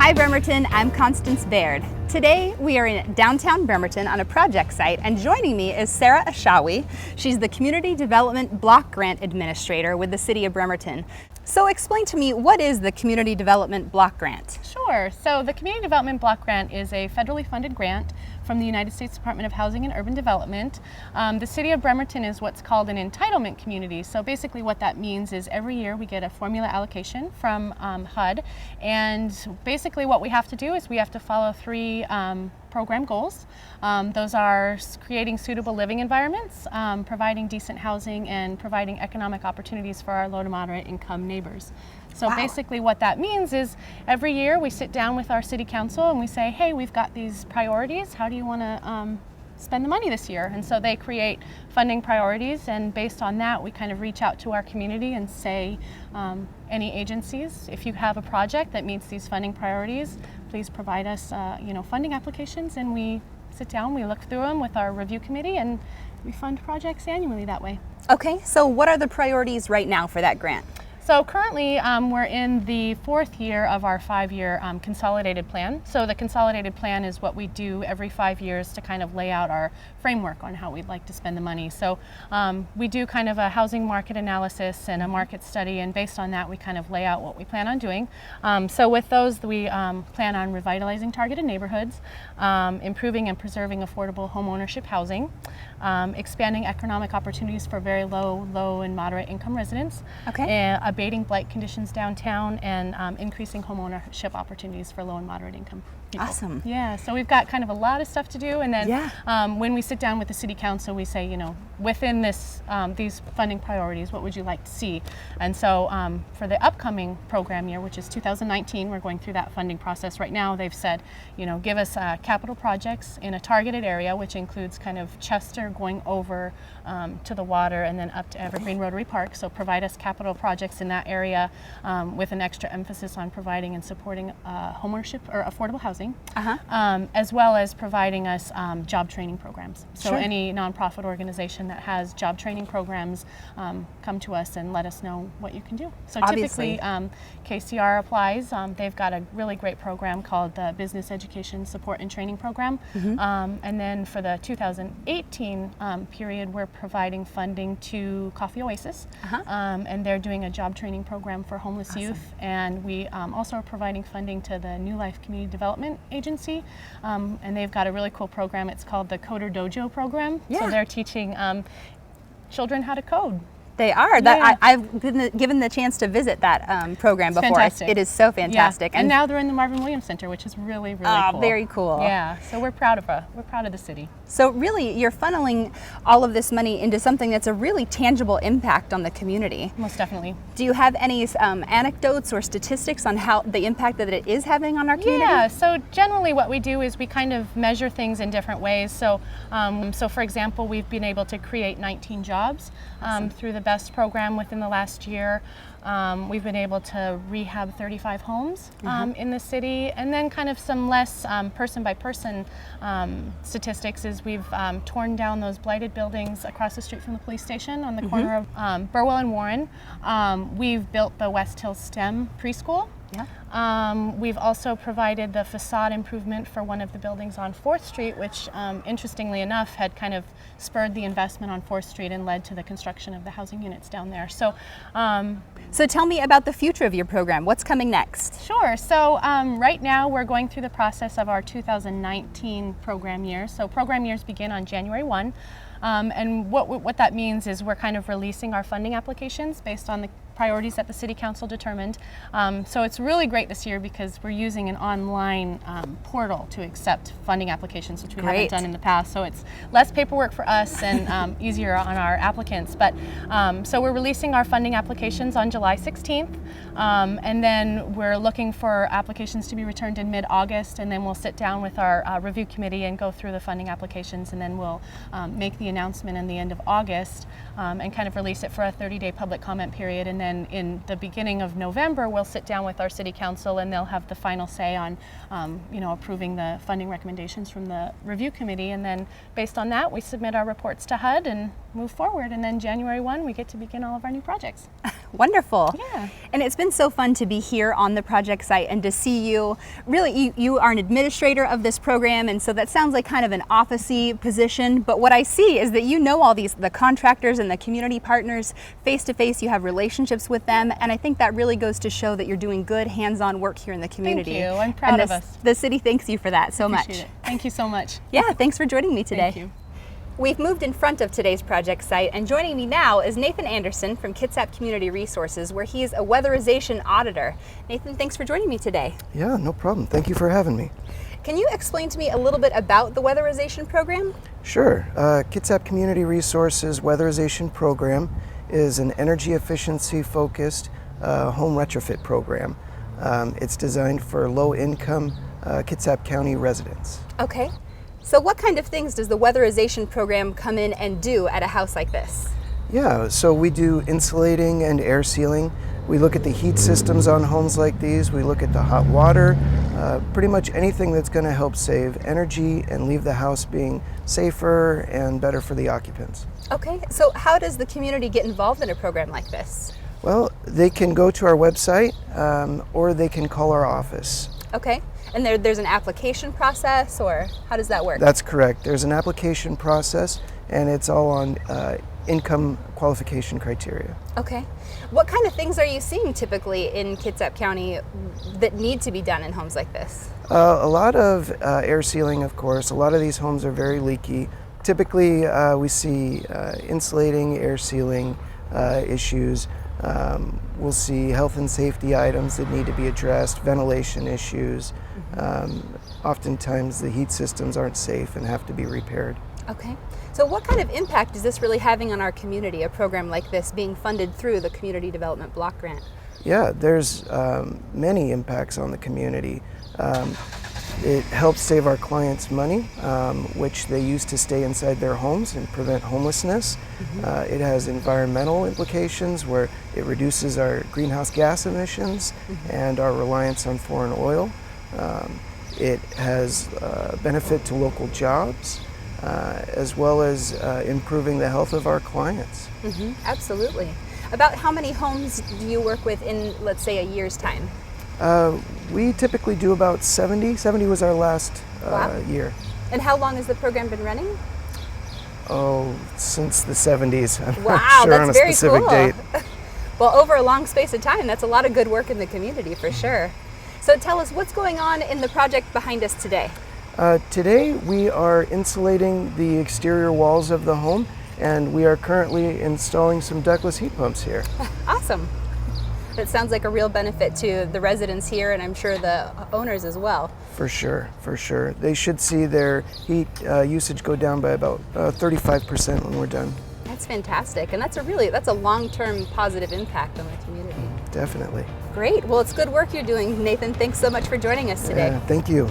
Hi Bremerton, I'm Constance Baird. Today we are in downtown Bremerton on a project site, and joining me is Sarah Ashawi. She's the Community Development Block Grant Administrator with the City of Bremerton. So explain to me, what is the Community Development Block Grant? Sure. So the Community Development Block Grant is a federally funded grant from the United States Department of Housing and Urban Development. The City of Bremerton is what's called an entitlement community. So basically what that means is every year we get a formula allocation from HUD, and basically what we have to do is we have to follow three program goals. Those are creating suitable living environments, providing decent housing, and providing economic opportunities for our low to moderate income neighbors. So basically what that means is every year we sit down with our city council and we say, hey, we've got these priorities, how do you want to spend the money this year? And so they create funding priorities, and based on that we kind of reach out to our community and say, any agencies, if you have a project that meets these funding priorities, please provide us funding applications, and we sit down, we look through them with our review committee, and we fund projects annually that way. Okay, so what are the priorities right now for that grant? So currently we're in the fourth year of our 5-year consolidated plan. So the consolidated plan is what we do every 5 years to kind of lay out our framework on how we'd like to spend the money. So we do kind of a housing market analysis and a market study, and based on that we kind of lay out what we plan on doing. So with those we plan on revitalizing targeted neighborhoods, improving and preserving affordable home ownership housing, expanding economic opportunities for very low and moderate income residents, abating blight conditions downtown, and increasing home ownership opportunities for low and moderate income people. Awesome. Yeah, so we've got kind of a lot of stuff to do, and then when we sit down with the city council we say, within this these funding priorities, what would you like to see? And so for the upcoming program year, which is 2019, we're going through that funding process right now. They've said, give us capital projects in a targeted area, which includes kind of Chester going over to the water and then up to Evergreen Rotary Park. So provide us capital projects in that area with an extra emphasis on providing and supporting homeownership or affordable housing, as well as providing us job training programs. So any nonprofit organization that has job training programs, come to us and let us know what you can do. So typically KCR applies. They've got a really great program called the Business Education Support and Training Program. And then for the 2018 period, we're providing funding to Coffee Oasis, and they're doing a job training program for homeless youth. And we also are providing funding to the New Life Community Development Agency, and they've got a really cool program. It's called the Coder Dojo program. So they're teaching children how to code. They are. I've been given the chance to visit that program before. Fantastic. It is so fantastic. And now they're in the Marvin Williams Center, which is really cool. Very cool. Yeah. So we're proud of the city. So really, you're funneling all of this money into something that's a really tangible impact on the community. Most definitely. Do you have any anecdotes or statistics on how the impact that it is having on our community? Yeah. So generally, what we do is we kind of measure things in different ways. So, for example, we've been able to create 19 jobs through the BEST program within the last year. We've been able to rehab 35 homes in the city, and then kind of some less person by person statistics is we've torn down those blighted buildings across the street from the police station on the corner of Burwell and Warren. We've built the West Hill STEM preschool. We've also provided the facade improvement for one of the buildings on 4th Street, which interestingly enough had kind of spurred the investment on 4th Street and led to the construction of the housing units down there. So tell me about the future of your program. What's coming next? Sure. So right now we're going through the process of our 2019 program year. So program years begin on January 1. And what that means is we're kind of releasing our funding applications based on the priorities that the City Council determined. So it's really great this year because we're using an online portal to accept funding applications, which we haven't done in the past. So it's less paperwork for us and easier on our applicants. But so we're releasing our funding applications on July 16th, and then we're looking for applications to be returned in mid-August, and then we'll sit down with our review committee and go through the funding applications, and then we'll make the announcement in the end of August and kind of release it for a 30-day public comment period. And then in the beginning of November, we'll sit down with our city council and they'll have the final say on approving the funding recommendations from the review committee. And then based on that, we submit our reports to HUD and move forward. And then January 1, we get to begin all of our new projects. Wonderful. Yeah. Yeah. And it's been so fun to be here on the project site and to see you. Really, you are an administrator of this program, and so that sounds like kind of an office-y position, but what I see is that you know all the contractors and the community partners face to face. You have relationships with them, and I think that really goes to show that you're doing good hands-on work here in the community. Thank you. I'm proud of us. The city thanks you for that so much. Appreciate it. Thank you so much. Yeah, thanks for joining me today. Thank you. We've moved in front of today's project site, and joining me now is Nathan Anderson from Kitsap Community Resources, where he is a weatherization auditor. Nathan, thanks for joining me today. Yeah, no problem. Thank you for having me. Can you explain to me a little bit about the weatherization program? Sure. Kitsap Community Resources weatherization program is an energy efficiency focused home retrofit program. It's designed for low-income Kitsap County residents. Okay. So what kind of things does the weatherization program come in and do at a house like this? Yeah, so we do insulating and air sealing. We look at the heat systems on homes like these. We look at the hot water, pretty much anything that's going to help save energy and leave the house being safer and better for the occupants. Okay, so how does the community get involved in a program like this? Well, they can go to our website or they can call our office. Okay, and there's an application process, or how does that work? That's correct. There's an application process, and it's all on income qualification criteria. Okay. What kind of things are you seeing typically in Kitsap County that need to be done in homes like this? A lot of air sealing, of course. A lot of these homes are very leaky. Typically, we see insulating, air sealing issues. We'll see health and safety items that need to be addressed, ventilation issues. Oftentimes the heat systems aren't safe and have to be repaired. Okay. So what kind of impact is this really having on our community, a program like this being funded through the Community Development Block Grant? Yeah, there's many impacts on the community. It helps save our clients money, which they use to stay inside their homes and prevent homelessness. It has environmental implications where it reduces our greenhouse gas emissions and our reliance on foreign oil. It has benefit to local jobs, as well as improving the health of our clients. Absolutely. About how many homes do you work with in, let's say, a year's time? We typically do about 70. 70 was our last year. And how long has the program been running? Oh, since the 70s. I'm Wow, not sure that's on a very specific cool. date. Well, over a long space of time, that's a lot of good work in the community for sure. So tell us, what's going on in the project behind us today? Today we are insulating the exterior walls of the home, and we are currently installing some ductless heat pumps here. Awesome. That sounds like a real benefit to the residents here, and I'm sure the owners as well. For sure, for sure. They should see their heat usage go down by about 35% when we're done. That's fantastic, and that's a long-term positive impact on the community. Definitely. Great. Well, it's good work you're doing, Nathan. Thanks so much for joining us today. Thank you.